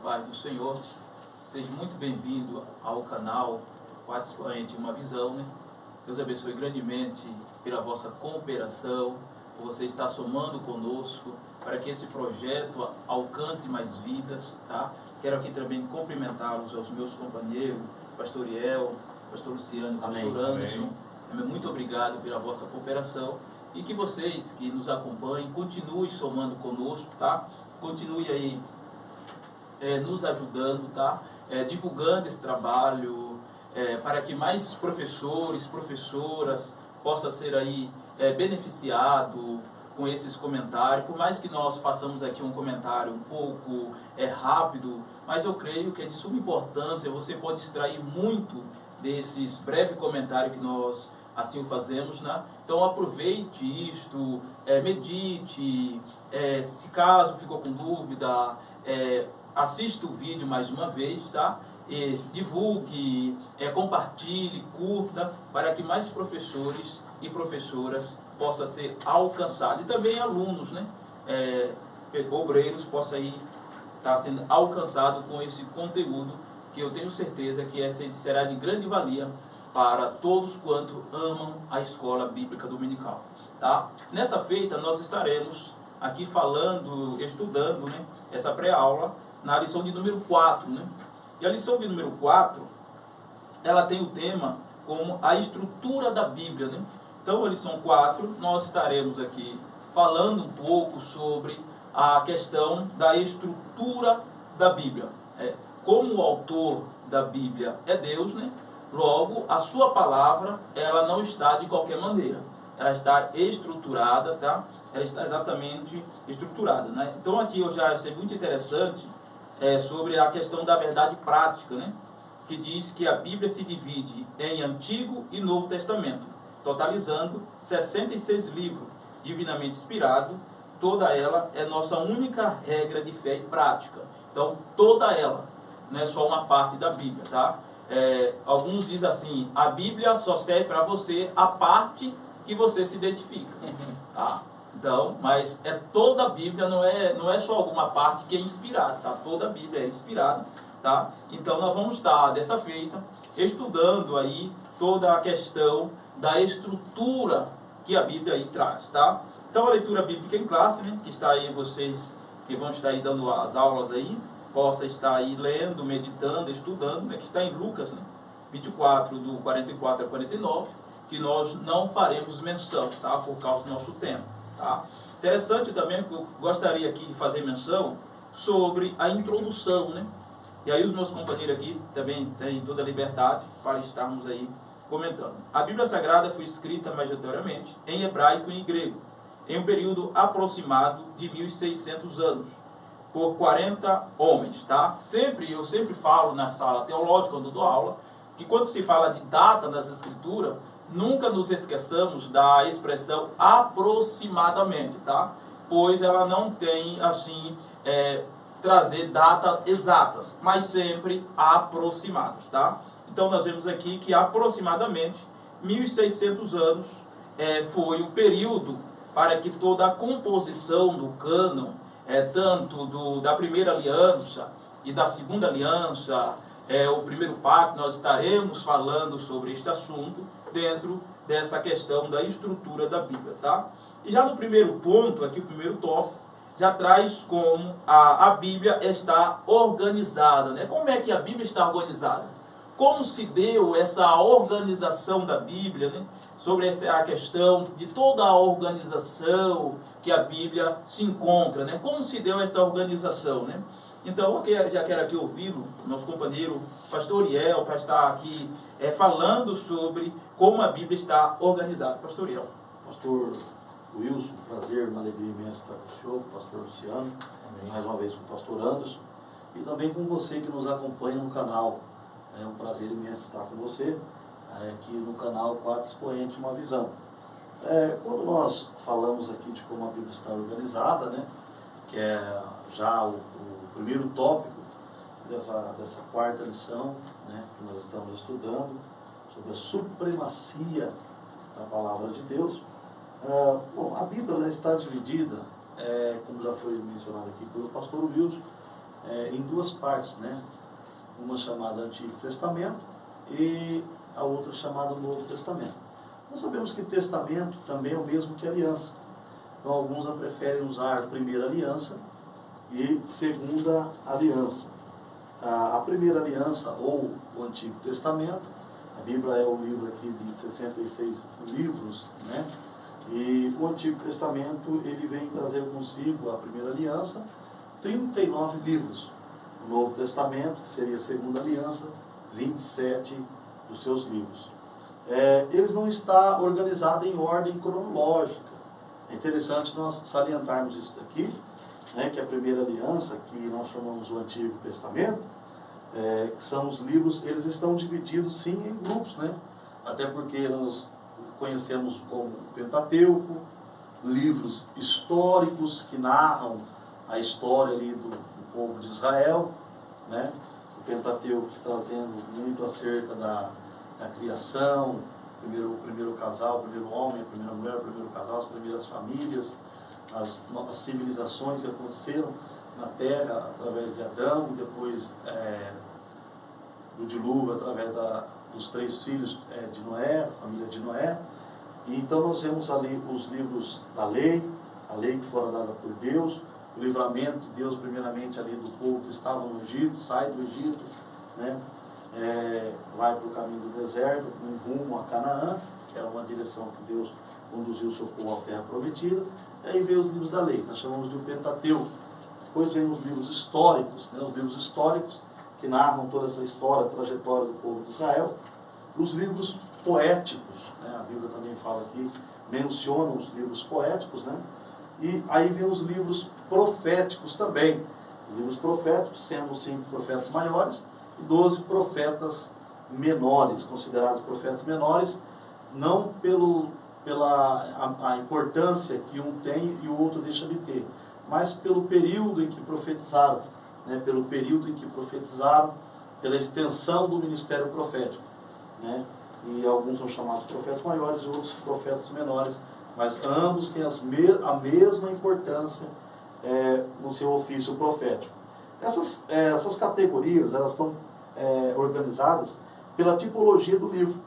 paz do Senhor. Seja muito bem-vindo ao canal Participante Uma Visão, né? Deus abençoe grandemente pela vossa cooperação, por você estar somando conosco, para que esse projeto alcance mais vidas, tá? Quero aqui também cumprimentá-los aos meus companheiros, Pastor Iel, Pastor Luciano, Pastor Anderson. Muito obrigado pela vossa cooperação e que vocês que nos acompanhem continuem somando conosco, tá? Continue aí nos ajudando, tá? Divulgando esse trabalho para que mais professores, professoras possam ser aí beneficiados com esses comentários. Por mais que nós façamos aqui um comentário um pouco rápido, mas eu creio que é de suma importância, você pode extrair muito desses breves comentários que nós assim o fazemos, né? Então aproveite isto, medite, se caso ficou com dúvida, assista o vídeo mais uma vez, tá? Divulgue, compartilhe, curta, para que mais professores e professoras possam ser alcançados. E também alunos, né? Obreiros possam estar sendo alcançados com esse conteúdo, que eu tenho certeza que será de grande valia para todos quanto amam a escola bíblica dominical, tá? Nessa feita nós estaremos aqui falando, estudando, né, essa pré-aula na lição de número 4, né? E a lição de número 4, ela tem o tema como a estrutura da Bíblia, né? Então a lição 4, nós estaremos aqui falando um pouco sobre a questão da estrutura da Bíblia. Como o autor da Bíblia é Deus, né? Logo, a sua palavra, ela não está de qualquer maneira. Ela está estruturada, tá? Ela está exatamente estruturada, né? Então aqui eu já achei muito interessante sobre a questão da verdade prática, né? Que diz que a Bíblia se divide em Antigo e Novo Testamento, totalizando 66 livros, divinamente inspirado. Toda ela é nossa única regra de fé e prática. Então, toda ela, não é só uma parte da Bíblia, tá? Alguns dizem assim, a Bíblia só serve para você a parte que você se identifica, tá? Então, mas toda a Bíblia, não é só alguma parte que é inspirada, tá? Toda a Bíblia é inspirada, tá? Então nós vamos estar, dessa feita, estudando aí toda a questão da estrutura que a Bíblia aí traz, tá? Então a leitura bíblica em classe, né, que está aí, vocês que vão estar aí dando as aulas aí, possa estar aí lendo, meditando, estudando, né, que está em Lucas, né, 24, do 44 a 49, que nós não faremos menção, tá, por causa do nosso tempo, tá. Interessante também que eu gostaria aqui de fazer menção sobre a introdução, né, e aí os meus companheiros aqui também têm toda a liberdade para estarmos aí comentando. A Bíblia Sagrada foi escrita majoritariamente em hebraico e em grego, em um período aproximado de 1600 anos, por 40 homens, tá? Eu sempre falo na sala teológica, quando dou aula, que quando se fala de data nas escrituras, nunca nos esqueçamos da expressão aproximadamente, tá? Pois ela não tem, assim, trazer datas exatas, mas sempre aproximados, tá? Então nós vemos aqui que aproximadamente 1600 anos foi o período para que toda a composição do cânon, tanto da primeira aliança e da segunda aliança, o primeiro pacto, nós estaremos falando sobre este assunto dentro dessa questão da estrutura da Bíblia, tá? E já no primeiro ponto, aqui o primeiro tópico, já traz como a Bíblia está organizada, né? Como é que a Bíblia está organizada? Como se deu essa organização da Bíblia, né? Sobre a questão de toda a organização que a Bíblia se encontra, né? Como se deu essa organização, né? Então, eu já quero aqui ouvi-lo, nosso companheiro Pastor Iel, para estar aqui falando sobre como a Bíblia está organizada. Pastor Iel. Pastor Wilson, prazer, uma alegria imensa estar com o senhor, com o pastor Luciano, mais uma vez com o pastor Anderson, e também com você que nos acompanha no canal. É um prazer imenso estar com você, aqui no canal Quatro Expoentes Uma Visão. Quando nós falamos aqui de como a Bíblia está organizada, né, que é já o primeiro tópico dessa quarta lição, né, que nós estamos estudando, sobre a supremacia da palavra de Deus. Bom, a Bíblia ela está dividida, como já foi mencionado aqui pelo pastor Wilson, em duas partes, né? Uma chamada Antigo Testamento e a outra chamada Novo Testamento. Nós sabemos que testamento também é o mesmo que aliança. Então alguns preferem usar primeira aliança e segunda aliança. A primeira aliança, ou o Antigo Testamento, a Bíblia é um livro aqui de 66 livros, né? E o Antigo Testamento, ele vem trazer consigo a primeira aliança, 39 livros. O Novo Testamento, que seria a segunda aliança, 27 dos seus livros. Eles não estão organizados em ordem cronológica. É interessante nós salientarmos isso daqui, né, que a primeira aliança, que nós chamamos o Antigo Testamento, que são os livros, eles estão divididos sim em grupos, né? Até porque nós conhecemos como Pentateuco, livros históricos que narram a história ali do povo de Israel, né? O Pentateuco trazendo muito acerca da criação, o primeiro casal, o primeiro homem, a primeira mulher, o primeiro casal, as primeiras famílias, as novas civilizações que aconteceram na Terra através de Adão, e depois do dilúvio através dos 3 filhos de Noé, a família de Noé. E então nós vemos ali os livros da lei, a lei que fora dada por Deus, o livramento de Deus primeiramente ali do povo que estava no Egito, sai do Egito, né? Vai para o caminho do deserto, um rumo a Canaã, que era uma direção que Deus conduziu o seu povo à terra prometida. E aí vem os livros da lei, nós chamamos de Pentateuco. Depois vem os livros históricos, né? Os livros históricos que narram toda essa história, a trajetória do povo de Israel. Os livros poéticos, né? A Bíblia também fala aqui, menciona os livros poéticos, né? E aí vem os livros proféticos também. Os livros proféticos, sendo 5 profetas maiores e 12 profetas menores, considerados profetas menores, não pela importância que um tem e o outro deixa de ter, mas pelo período em que profetizaram, né? Pelo período em que profetizaram, pela extensão do ministério profético, né? E alguns são chamados profetas maiores e outros profetas menores, mas ambos têm a mesma importância no seu ofício profético. Essas categorias, elas estão organizadas pela tipologia do livro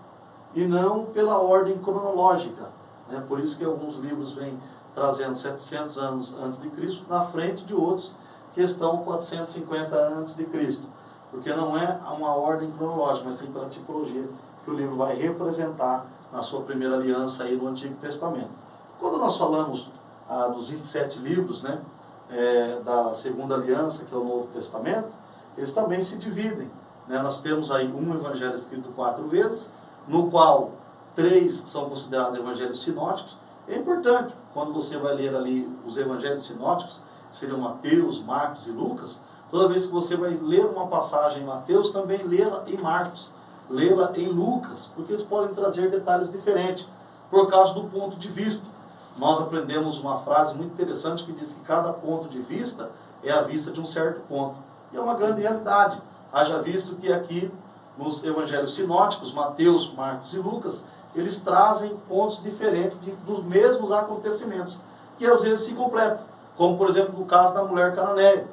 e não pela ordem cronológica, né? Por isso que alguns livros vêm trazendo 700 anos antes de Cristo na frente de outros que estão 450 antes de Cristo, porque não é uma ordem cronológica, mas sim pela tipologia que o livro vai representar na sua primeira aliança aí no Antigo Testamento. Quando nós falamos dos 27 livros, né, da segunda aliança, que é o Novo Testamento, eles também se dividem, né? Nós temos aí um evangelho escrito 4 vezes, no qual 3 são considerados evangelhos sinóticos. É importante, quando você vai ler ali os evangelhos sinóticos, que seriam Mateus, Marcos e Lucas, toda vez que você vai ler uma passagem em Mateus, também lê-la em Marcos, lê-la em Lucas, porque eles podem trazer detalhes diferentes, por causa do ponto de vista. Nós aprendemos uma frase muito interessante que diz que cada ponto de vista é a vista de um certo ponto. E é uma grande realidade. Haja visto que aqui, nos evangelhos sinóticos, Mateus, Marcos e Lucas, eles trazem pontos diferentes dos mesmos acontecimentos, que às vezes se completam. Como, por exemplo, no caso da mulher cananeia.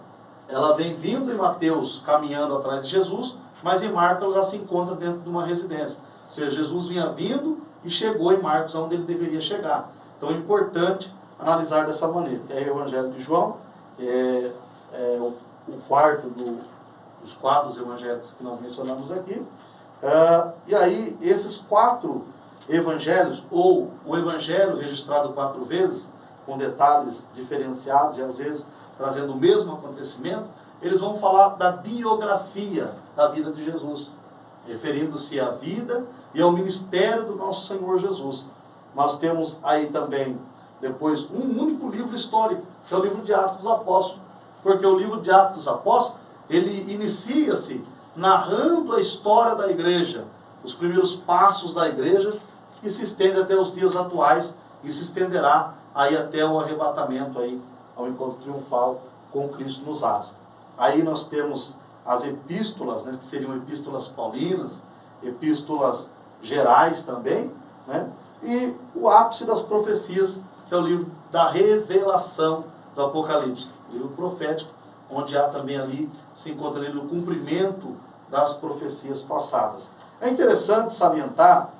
Ela vem vindo em Mateus, caminhando atrás de Jesus, mas em Marcos ela já se encontra dentro de uma residência. Ou seja, Jesus vinha vindo e chegou em Marcos, onde ele deveria chegar. Então é importante analisar dessa maneira. É o Evangelho de João, que é o quarto dos 4 evangelhos que nós mencionamos aqui. E aí, esses 4 evangelhos, ou o evangelho registrado 4 vezes, com detalhes diferenciados e às vezes trazendo o mesmo acontecimento, eles vão falar da biografia da vida de Jesus, referindo-se à vida e ao ministério do nosso Senhor Jesus. Nós temos aí também, depois, um único livro histórico, que é o livro de Atos dos Apóstolos, porque o livro de Atos dos Apóstolos, ele inicia-se narrando a história da igreja, os primeiros passos da igreja, que se estende até os dias atuais e se estenderá aí até o arrebatamento, aí, ao encontro triunfal com Cristo nos ares. Aí nós temos as epístolas, né, que seriam epístolas paulinas, epístolas gerais também, né, e o ápice das profecias, que é o livro da revelação do Apocalipse, livro profético, onde há também ali, se encontra ali o cumprimento das profecias passadas. É interessante salientar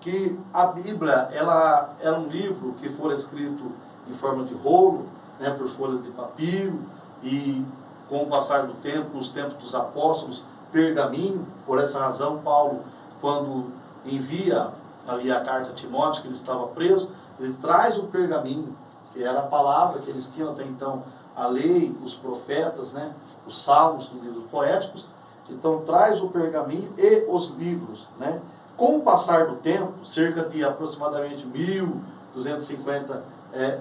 que a Bíblia, ela era um livro que foi escrito em forma de rolo, né, por folhas de papiro, e com o passar do tempo, nos tempos dos apóstolos, pergaminho. Por essa razão, Paulo, quando envia ali a carta a Timóteo, que ele estava preso, ele traz o pergaminho, que era a palavra que eles tinham até então, a lei, os profetas, né, os salmos, os livros poéticos. Então traz o pergaminho e os livros, né? Com o passar do tempo, cerca de aproximadamente 1250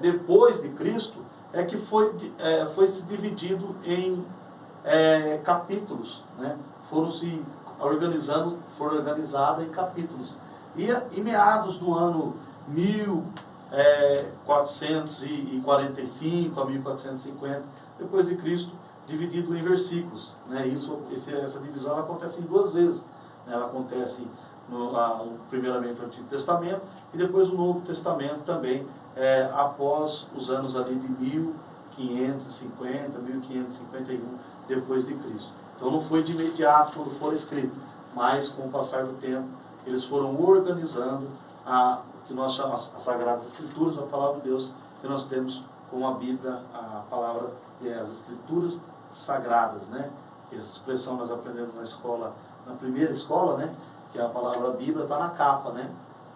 depois de Cristo, é que foi se dividido em capítulos, né? Foram organizada em capítulos. E em meados do ano 1445 a 1450 depois de Cristo, dividido em versículos, né? Essa divisão ela acontece em duas vezes, né? Ela acontece primeiramente no Antigo Testamento e depois no Novo Testamento também, após os anos ali de 1550, 1551 depois de Cristo. Então não foi de imediato quando foram escritos, mas com o passar do tempo eles foram organizando que nós chamamos as Sagradas Escrituras, a Palavra de Deus, que nós temos como a Bíblia, a palavra, as Escrituras Sagradas, né? Essa expressão nós aprendemos na escola, na primeira escola, né? Que a palavra Bíblia está na capa, né?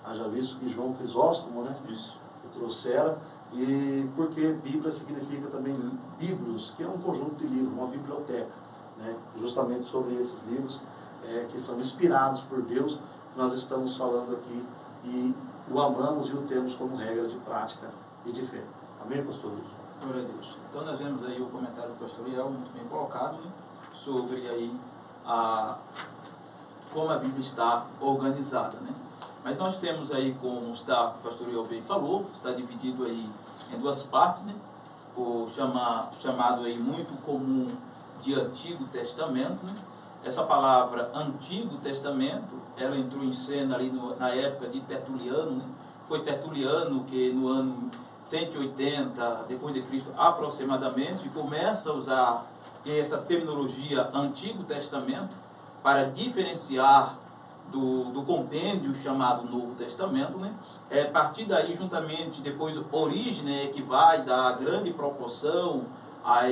Haja visto que João Crisóstomo, né? Isso, que trouxera, e porque Bíblia significa também livros, que é um conjunto de livros, uma biblioteca, né? Justamente sobre esses livros que são inspirados por Deus, que nós estamos falando aqui, e o amamos e o temos como regra de prática e de fé. Amém, pastor Luiz? Glória a Deus. Então nós vemos aí o comentário do pastor Eliel, muito bem colocado, né, sobre aí como a Bíblia está organizada, né? Mas nós temos aí, como o pastor Eliel bem falou, está dividido aí em duas partes, né? O chamado aí muito comum de Antigo Testamento, né? Essa palavra Antigo Testamento, ela entrou em cena ali na época de Tertuliano, né? Foi Tertuliano que no ano 180 depois de Cristo aproximadamente começa a usar essa terminologia Antigo Testamento para diferenciar do compêndio chamado Novo Testamento, né? A partir daí, juntamente, depois Origens, né, que vai dar grande proporção a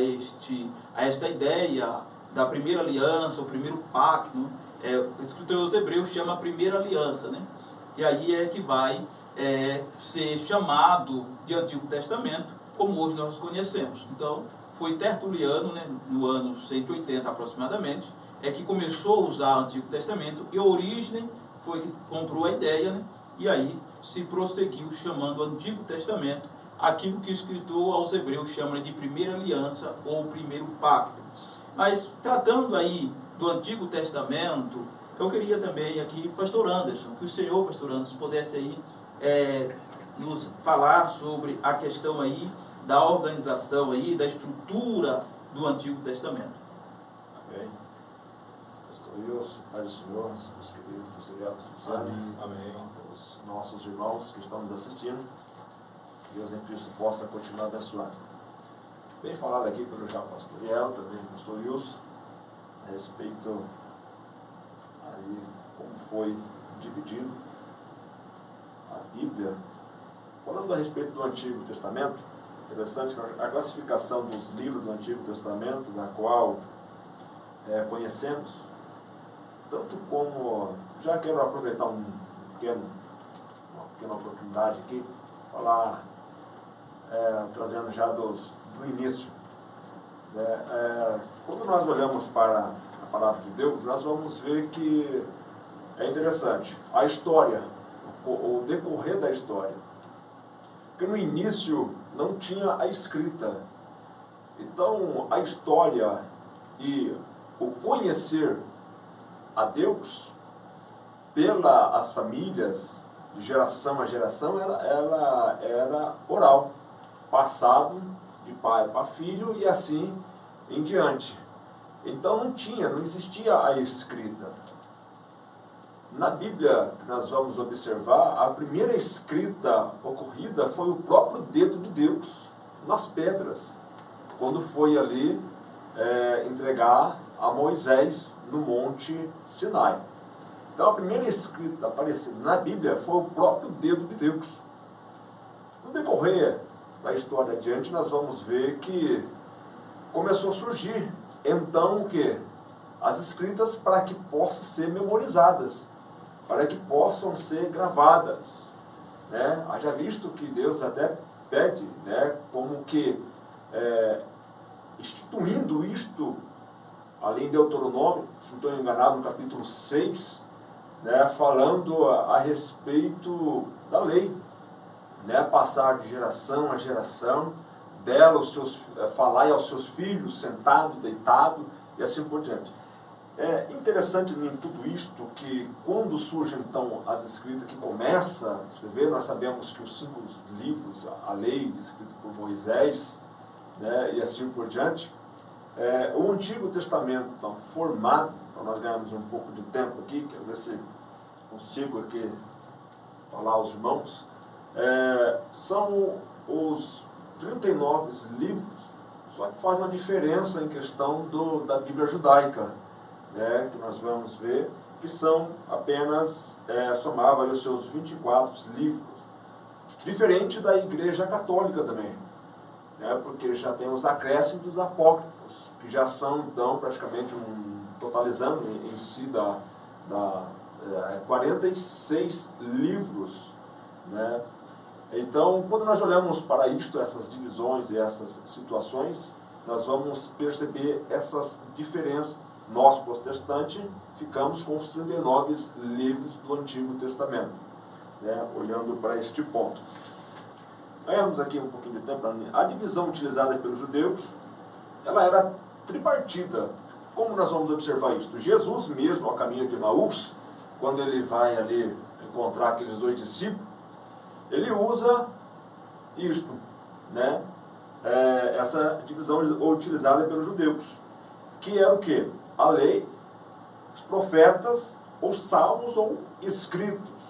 esta ideia da primeira aliança, o primeiro pacto, né? O escritor aos Hebreus chama a primeira aliança, né? E aí é que vai ser chamado de Antigo Testamento, como hoje nós conhecemos. Então, foi Tertuliano, né, no ano 180 aproximadamente, que começou a usar o Antigo Testamento, e Origens foi que comprou a ideia, né, e aí se prosseguiu chamando o Antigo Testamento aquilo que o escritor aos Hebreus chama de primeira aliança ou primeiro pacto. Mas, tratando aí do Antigo Testamento, eu queria também aqui, pastor Anderson, que o senhor, pastor Anderson, pudesse aí nos falar sobre a questão aí da organização aí, da estrutura do Antigo Testamento. Amém. Pastor Wilson, Pai do Senhor, meus queridos, pastor Wilson, amém. Os nossos irmãos que estão nos assistindo, Deus em Cristo possa continuar abençoando. Bem falado aqui pelo pastor Eliel, também pastor Wilson, a respeito aí como foi dividido a Bíblia. Falando a respeito do Antigo Testamento, interessante a classificação dos livros do Antigo Testamento, da qual conhecemos, tanto como, já quero aproveitar uma pequena oportunidade aqui, falar, trazendo já do início. Quando nós olhamos para a palavra de Deus, nós vamos ver que é interessante a história, o decorrer da história. Porque no início não tinha a escrita. Então a história e o conhecer a Deus pelas famílias, de geração a geração, ela era oral, passado de pai para filho e assim em diante. Então não existia a escrita. Na Bíblia, que nós vamos observar, a primeira escrita ocorrida foi o próprio dedo de Deus nas pedras, quando foi ali entregar a Moisés no Monte Sinai. Então a primeira escrita aparecida na Bíblia foi o próprio dedo de Deus. No decorrer da história adiante, nós vamos ver que começou a surgir, então, o quê? As escritas para que possam ser memorizadas, para que possam ser gravadas, né? Haja visto que Deus até pede, né, como que instituindo isto, ali em Deuteronômio, se não estou enganado, no capítulo 6, né, falando a respeito da lei, né, passar de geração a geração, dela falar aos seus filhos, sentado, deitado, e assim por diante. É interessante em tudo isto que quando surgem então as escritas que começa a escrever, nós sabemos que os 5 livros, a lei escrita por Moisés, né, e assim por diante, o Antigo Testamento então, formado, para nós ganharmos um pouco de tempo aqui, quero ver se consigo aqui falar aos irmãos, são os 39 livros, só que faz uma diferença em questão da Bíblia judaica, né, que nós vamos ver, que são apenas, somava os seus 24 livros. Diferente da Igreja Católica também, né, porque já tem os acréscimos dos apócrifos, que já são, então, praticamente, totalizando em si 46 livros, né. Então, quando nós olhamos para isto, essas divisões e essas situações, nós vamos perceber essas diferenças. Nós, protestantes, ficamos com os 39 livros do Antigo Testamento, né, olhando para este ponto. Ganhamos aqui um pouquinho de tempo. A divisão utilizada pelos judeus, ela era tripartida. Como nós vamos observar isso? Jesus mesmo, ao caminho de Emaús, quando ele vai ali encontrar aqueles 2 discípulos, ele usa isto, né? Essa divisão utilizada pelos judeus, que era o quê? A lei, os profetas, os salmos ou escritos.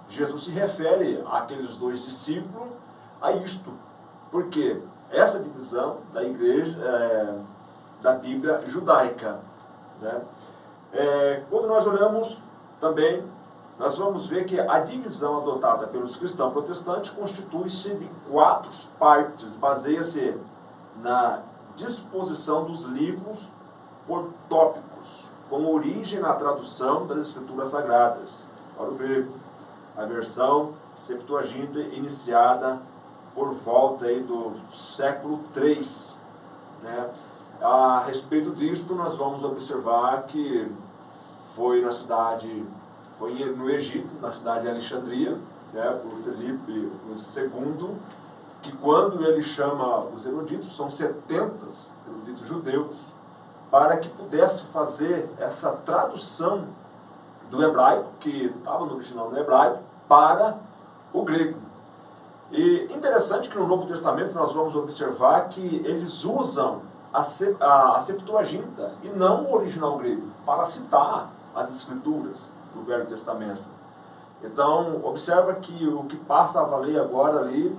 Jesus se refere àqueles 2 discípulos a isto, porque essa divisão da igreja, da Bíblia judaica, né? Quando nós olhamos também, nós vamos ver que a divisão adotada pelos cristãos protestantes constitui-se de 4 partes, baseia-se na disposição dos livros por tópicos, com origem na tradução das Escrituras Sagradas para o grego. A versão Septuaginta iniciada por volta aí do século III, né? A respeito disto, nós vamos observar que foi no Egito, na cidade de Alexandria, né, por Filipe II, que quando ele chama os eruditos, são 70 eruditos judeus, para que pudesse fazer essa tradução do hebraico, que estava no original no hebraico, para o grego. E interessante que no Novo Testamento nós vamos observar que eles usam a Septuaginta e não o original grego, para citar as Escrituras do Velho Testamento. Então, observa que o que passa a valer agora ali,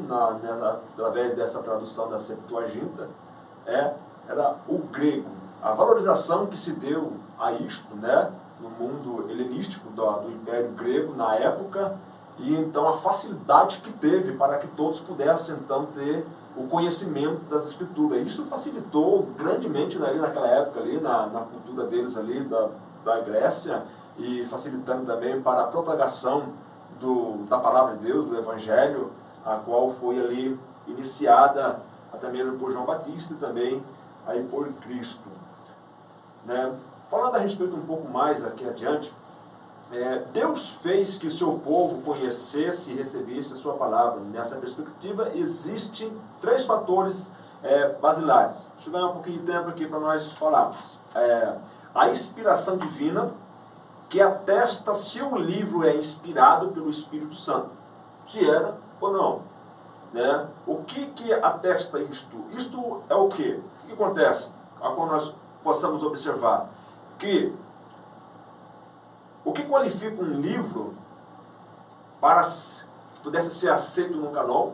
através dessa tradução da Septuaginta, era o grego. A valorização que se deu a isto, né, no mundo helenístico do Império Grego na época, e então a facilidade que teve para que todos pudessem então ter o conhecimento das Escrituras. Isso facilitou grandemente ali naquela época, ali, na cultura deles ali, da Grécia, e facilitando também para a propagação da Palavra de Deus, do Evangelho, a qual foi ali iniciada até mesmo por João Batista e também aí por Cristo, né? Falando a respeito um pouco mais aqui adiante, Deus fez que o seu povo conhecesse e recebesse a sua palavra. Nessa perspectiva, existem 3 fatores basilares. Deixa eu ganhar um pouquinho de tempo aqui para nós falarmos. A inspiração divina, que atesta se o livro é inspirado pelo Espírito Santo, se era ou não, né? O que atesta isto? Isto é o quê? O que acontece? Quando nós possamos observar que o que qualifica um livro para que pudesse ser aceito no canal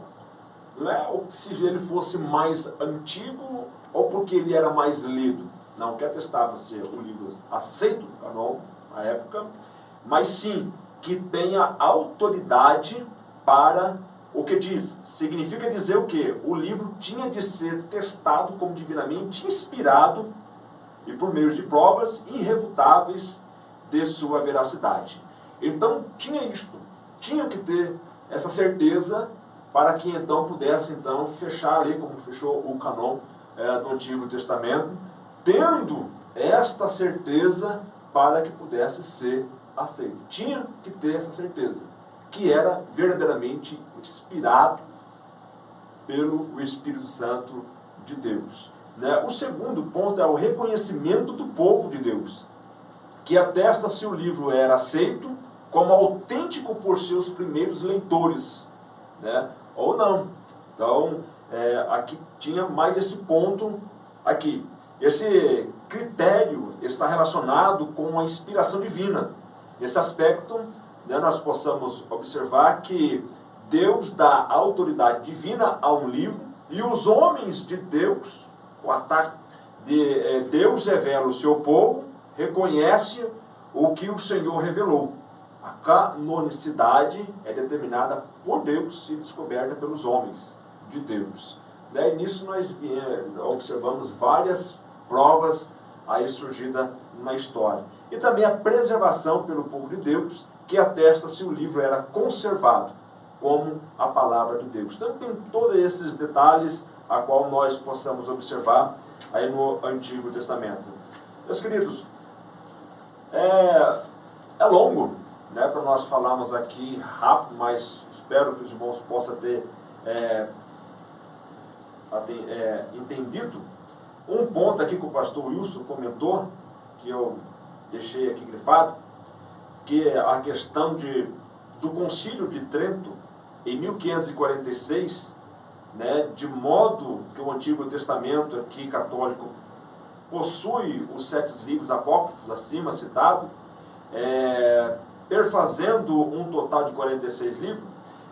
não é se ele fosse mais antigo ou porque ele era mais lido. Não quer atestava ser o livro aceito no canon, na época, mas sim que tenha autoridade para o que diz. Significa dizer o quê? O livro tinha de ser testado como divinamente inspirado e por meio de provas irrefutáveis de sua veracidade. Então, tinha isto. Tinha que ter essa certeza para que então pudesse então fechar ali, como fechou o canon do Antigo Testamento, tendo esta certeza para que pudesse ser aceito. Tinha que ter essa certeza, que era verdadeiramente inspirado pelo Espírito Santo de Deus. O segundo ponto é o reconhecimento do povo de Deus, que atesta se o livro era aceito como autêntico por seus primeiros leitores, ou não. Então, aqui tinha mais esse ponto aqui. Esse critério está relacionado com a inspiração divina. Nesse aspecto, nós possamos observar que Deus dá autoridade divina a um livro e os homens de Deus, o ataque de Deus revela o seu povo, reconhece o que o Senhor revelou. A canonicidade é determinada por Deus e descoberta pelos homens de Deus. E nisso nós observamos várias provas aí surgidas na história. E também a preservação pelo povo de Deus, que atesta se o livro era conservado como a palavra de Deus. Então tem todos esses detalhes a qual nós possamos observar aí no Antigo Testamento. Meus queridos, é longo, para nós falarmos aqui rápido, mas espero que os irmãos possam ter entendido. Um ponto aqui que o pastor Wilson comentou, que eu deixei aqui grifado, que é a questão do Concílio de Trento, em 1546, de modo que o Antigo Testamento aqui católico possui os 7 livros apócrifos acima citado, perfazendo um total de 46 livros.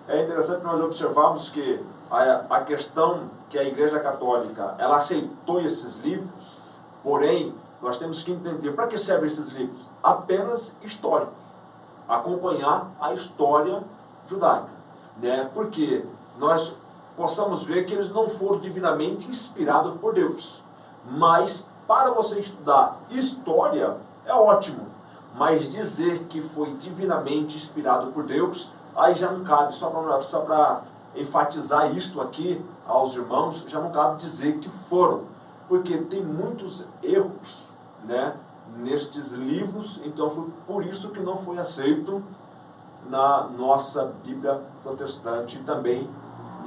É interessante nós observarmos que a questão que a Igreja Católica ela aceitou esses livros, porém nós temos que entender para que servem esses livros? Apenas históricos, acompanhar a história judaica, porque nós possamos ver que eles não foram divinamente inspirados por Deus, mas para você estudar história é ótimo, mas dizer que foi divinamente inspirado por Deus, aí já não cabe, só para enfatizar isto aqui aos irmãos, já não cabe dizer que foram, porque tem muitos erros, nestes livros, então foi por isso que não foi aceito na nossa Bíblia protestante e também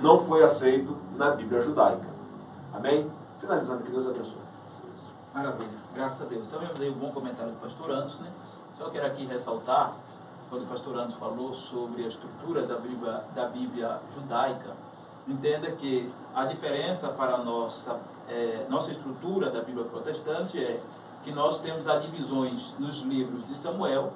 não foi aceito na Bíblia judaica. Amém? Finalizando, que Deus abençoe. Maravilha, graças a Deus. Também dei um bom comentário do pastor Anderson, Só quero aqui ressaltar, quando o pastor Anderson falou sobre a estrutura da Bíblia judaica, entenda que a diferença para a nossa estrutura da Bíblia protestante é que nós temos as divisões nos livros de Samuel,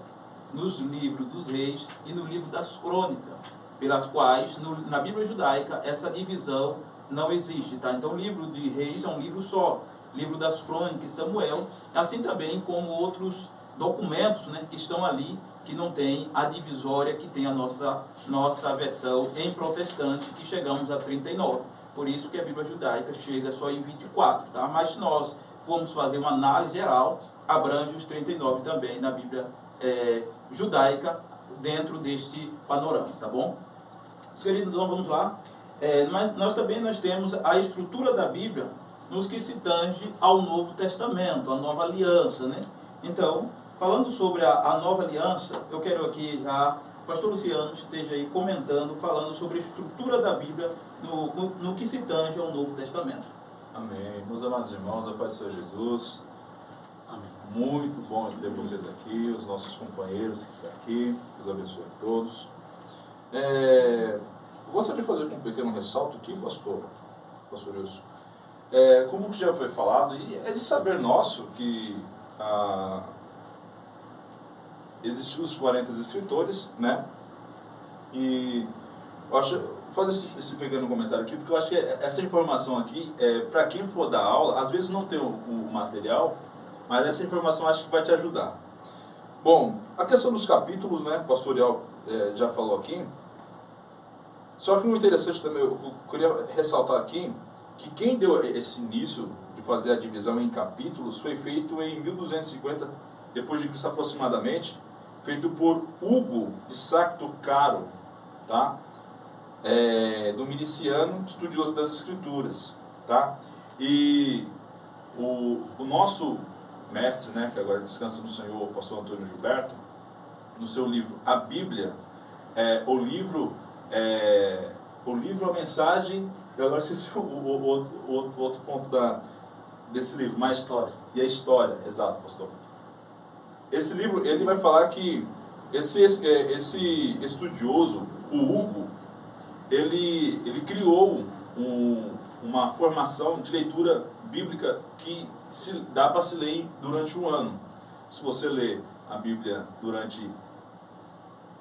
nos livros dos reis e no livro das crônicas, pelas quais na Bíblia judaica essa divisão não existe. Então o livro de reis é um livro só, livro das crônicas e Samuel, assim também como outros documentos que estão ali, que não tem a divisória que tem a nossa versão em protestante, que chegamos a 39. Por isso que a Bíblia judaica chega só em 24, tá? Mas se nós formos fazer uma análise geral, abrange os 39 também na Bíblia judaica, dentro deste panorama, tá bom? Queridos, então vamos lá. Mas nós temos a estrutura da Bíblia nos que se tange ao Novo Testamento, a Nova Aliança, Então, falando sobre a Nova Aliança, eu quero aqui já o pastor Luciano esteja aí comentando, falando sobre a estrutura da Bíblia no que se tange ao Novo Testamento. Amém. Meus amados irmãos, a paz do Senhor Jesus. Amém. Muito bom ter vocês aqui, os nossos companheiros que estão aqui. Deus abençoe a todos. Gostaria de fazer um pequeno ressalto aqui, pastor Wilson. Como já foi falado, e é de saber nosso que existiam os 40 escritores, E eu acho fazer esse pequeno comentário aqui, porque eu acho que essa informação aqui, para quem for dar aula, às vezes não tem o material, mas essa informação acho que vai te ajudar. Bom, a questão dos capítulos, né, o pastor Ariel já falou aqui, só que o interessante também, eu queria ressaltar aqui, que quem deu esse início de fazer a divisão em capítulos foi feito em 1250 depois de Cristo aproximadamente, feito por Hugo de Sacto Caro, tá? Dominiciano, estudioso das Escrituras, tá? E o nosso mestre, né, que agora descansa no Senhor, o pastor Antônio Gilberto, no seu livro A Bíblia, o livro A Mensagem, eu agora esqueci o outro ponto desse livro, mas História. E a história, exato, pastor. Esse livro, ele vai falar que esse estudioso, o Hugo, ele criou uma formação de leitura bíblica que dá para se ler durante um ano. Se você ler a Bíblia durante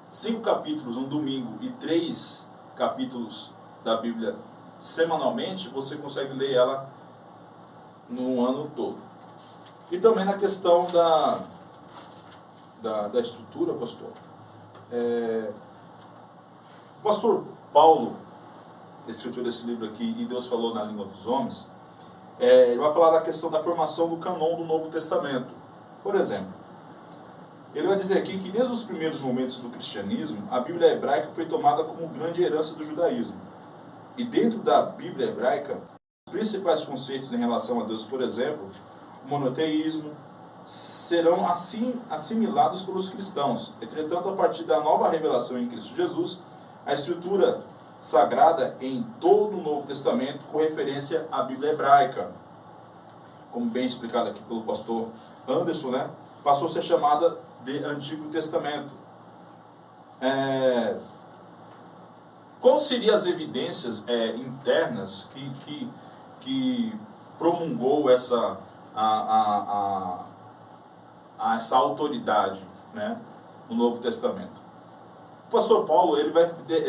5 capítulos um domingo e 3 capítulos da Bíblia semanalmente, você consegue ler ela no ano todo. E também na questão da estrutura, pastor. O pastor Paulo, escritor desse livro aqui, E Deus Falou na Língua dos Homens, ele vai falar da questão da formação do cânon do Novo Testamento. Por exemplo, ele vai dizer aqui que desde os primeiros momentos do cristianismo, a Bíblia hebraica foi tomada como grande herança do judaísmo. E dentro da Bíblia hebraica, os principais conceitos em relação a Deus, por exemplo, o monoteísmo, serão assim assimilados pelos cristãos. Entretanto, a partir da nova revelação em Cristo Jesus, a escritura sagrada em todo o Novo Testamento, com referência à Bíblia hebraica, como bem explicado aqui pelo pastor Anderson, né, passou a ser chamada de Antigo Testamento. Quais seriam as evidências internas que promulgou essa autoridade, né, no Novo Testamento? O pastor Paulo ele vai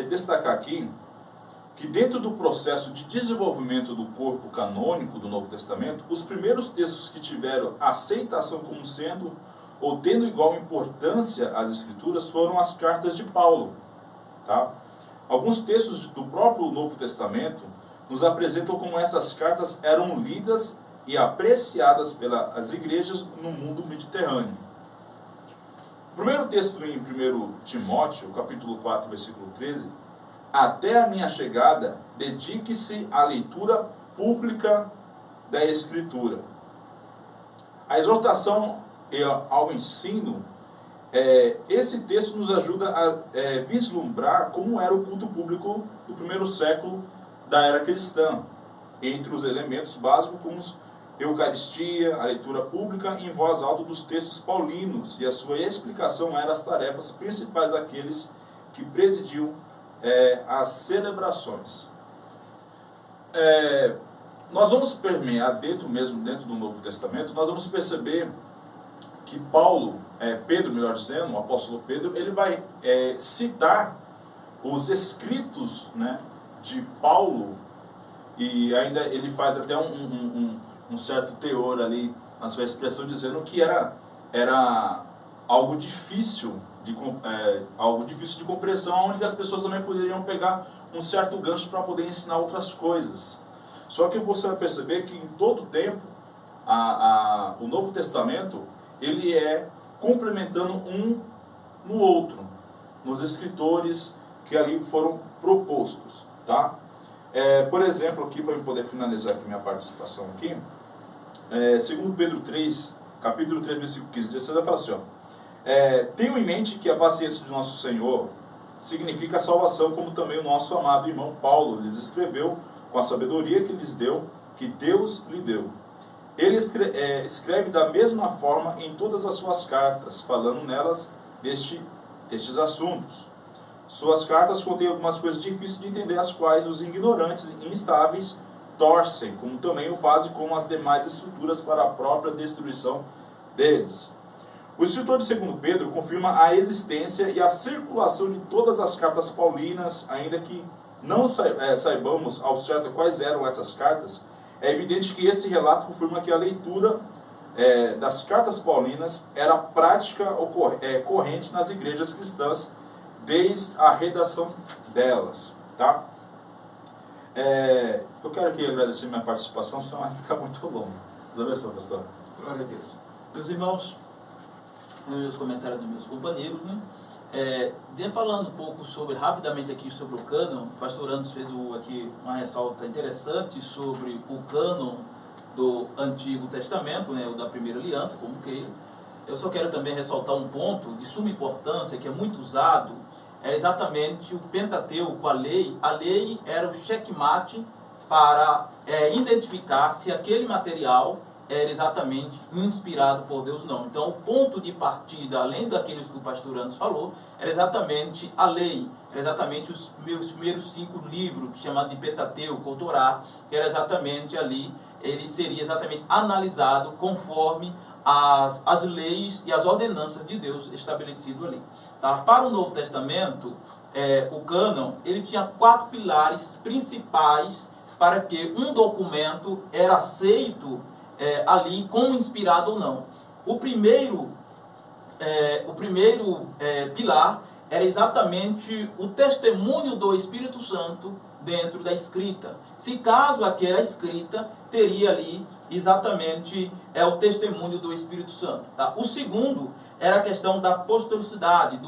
destacar aqui que dentro do processo de desenvolvimento do corpo canônico do Novo Testamento, os primeiros textos que tiveram aceitação como sendo ou tendo igual importância às Escrituras foram as cartas de Paulo, tá? Alguns textos do próprio Novo Testamento nos apresentam como essas cartas eram lidas e apreciadas pelas igrejas no mundo mediterrâneo. O primeiro texto em 1 Timóteo, capítulo 4, versículo 13, até a minha chegada, dedique-se à leitura pública da Escritura. A exortação ao ensino, esse texto nos ajuda a vislumbrar como era o culto público do primeiro século da era cristã, entre os elementos básicos como Eucaristia, a leitura pública em voz alta dos textos paulinos, e a sua explicação eram as tarefas principais daqueles que presidiam as celebrações. Nós vamos permear dentro do Novo Testamento, nós vamos perceber que Pedro, melhor dizendo, o apóstolo Pedro, ele vai citar os escritos, né, de Paulo, e ainda ele faz até um certo teor ali na sua expressão, dizendo que era algo difícil de compreensão, onde as pessoas também poderiam pegar um certo gancho para poder ensinar outras coisas. Só que você vai perceber que em todo tempo o Novo Testamento ele complementando um no outro, nos escritores que ali foram propostos, tá? Por exemplo, aqui para eu poder finalizar aqui minha participação aqui, segundo Pedro 3, capítulo 3, versículo 15, você vai falar assim, tenham em mente que a paciência de nosso Senhor significa a salvação, como também o nosso amado irmão Paulo lhes escreveu com a sabedoria que lhes deu, que Deus lhe deu. Ele escreve da mesma forma em todas as suas cartas, falando nelas destes assuntos. Suas cartas contêm algumas coisas difíceis de entender, as quais os ignorantes e instáveis torcem, como também o fazem com as demais escrituras para a própria destruição deles. O escritor de 2 Pedro confirma a existência e a circulação de todas as cartas paulinas, ainda que não saibamos ao certo quais eram essas cartas, é evidente que esse relato confirma que a leitura das cartas paulinas era prática corrente nas igrejas cristãs desde a redação delas. Tá? Eu quero aqui agradecer minha participação, senão vai ficar muito longo. Deus abençoe, pastor. Glória a Deus. Meus irmãos, meus comentários dos meus companheiros, né? Falando um pouco rapidamente aqui sobre o cânon, o pastor Anderson fez aqui uma ressalta interessante sobre o cânon do Antigo Testamento, né, o da Primeira Aliança, como queira. Eu só quero também ressaltar um ponto de suma importância, que é muito usado, é exatamente o Pentateuco, a lei. A lei era o checkmate para identificar se aquele material era exatamente inspirado por Deus, não. Então, o ponto de partida, além daqueles que o pastor Anderson falou, era exatamente a lei, era exatamente os meus primeiros 5 livros, chamados de Pentateuco, ou Torá, que era exatamente ali, ele seria exatamente analisado conforme as leis e as ordenanças de Deus estabelecido ali. Tá? Para o Novo Testamento, o cânon, ele tinha 4 pilares principais para que um documento era aceito ali como inspirado ou não. O primeiro pilar era exatamente o testemunho do Espírito Santo dentro da escrita. Se caso aquela escrita teria ali exatamente o testemunho do Espírito Santo. Tá? O segundo era a questão da apostolicidade,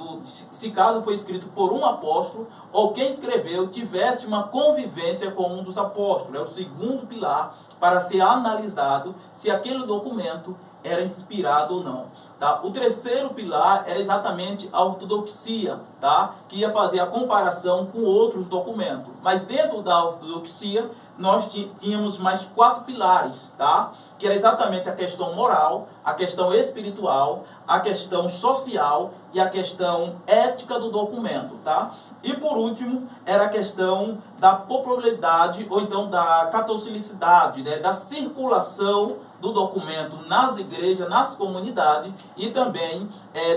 se caso foi escrito por um apóstolo, ou quem escreveu tivesse uma convivência com um dos apóstolos. É o segundo pilar para ser analisado se aquele documento era inspirado ou não. Tá? O terceiro pilar era exatamente a ortodoxia, tá? Que ia fazer a comparação com outros documentos. Mas dentro da ortodoxia, nós tínhamos mais 4 pilares, tá? Que era exatamente a questão moral, a questão espiritual, a questão social e a questão ética do documento. Tá? E por último, era a questão da popularidade, ou então da catolicidade, né? Da circulação do documento nas igrejas, nas comunidades, e também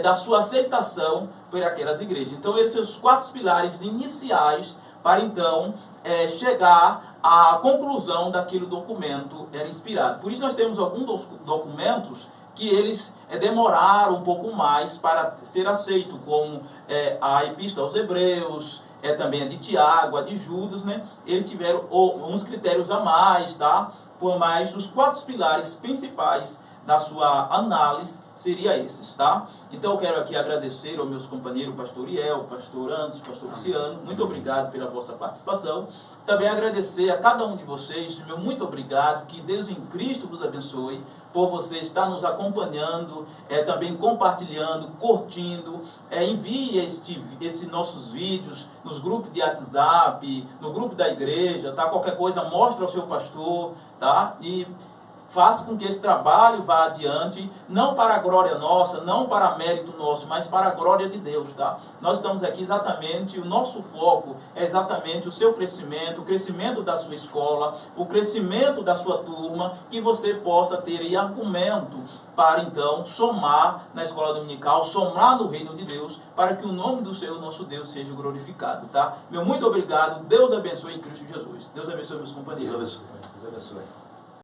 da sua aceitação por aquelas igrejas. Então, esses são os 4 pilares iniciais para, então, chegar à conclusão daquele documento era inspirado. Por isso, nós temos alguns documentos que eles demoraram um pouco mais para ser aceitos, como a Epístola aos Hebreus, também a de Tiago, a de Judas, né? Eles tiveram uns critérios a mais, tá? Por mais, os 4 pilares principais da sua análise seria esses, tá? Então eu quero aqui agradecer aos meus companheiros, pastor Iel, pastor Anderson, pastor Luciano, muito obrigado pela vossa participação. Também agradecer a cada um de vocês, meu muito obrigado, que Deus em Cristo vos abençoe, por você estar nos acompanhando, também compartilhando, curtindo, envie esses nossos vídeos nos grupos de WhatsApp, no grupo da igreja, tá? Qualquer coisa, mostre ao seu pastor, tá? E faça com que esse trabalho vá adiante, não para a glória nossa, não para mérito nosso, mas para a glória de Deus, tá? Nós estamos aqui exatamente, o nosso foco é exatamente o seu crescimento, o crescimento da sua escola, o crescimento da sua turma, que você possa ter aí argumento para então somar na escola dominical, somar no reino de Deus, para que o nome do Senhor, nosso Deus, seja glorificado, tá? Meu muito obrigado, Deus abençoe em Cristo Jesus. Deus abençoe meus companheiros. Deus abençoe.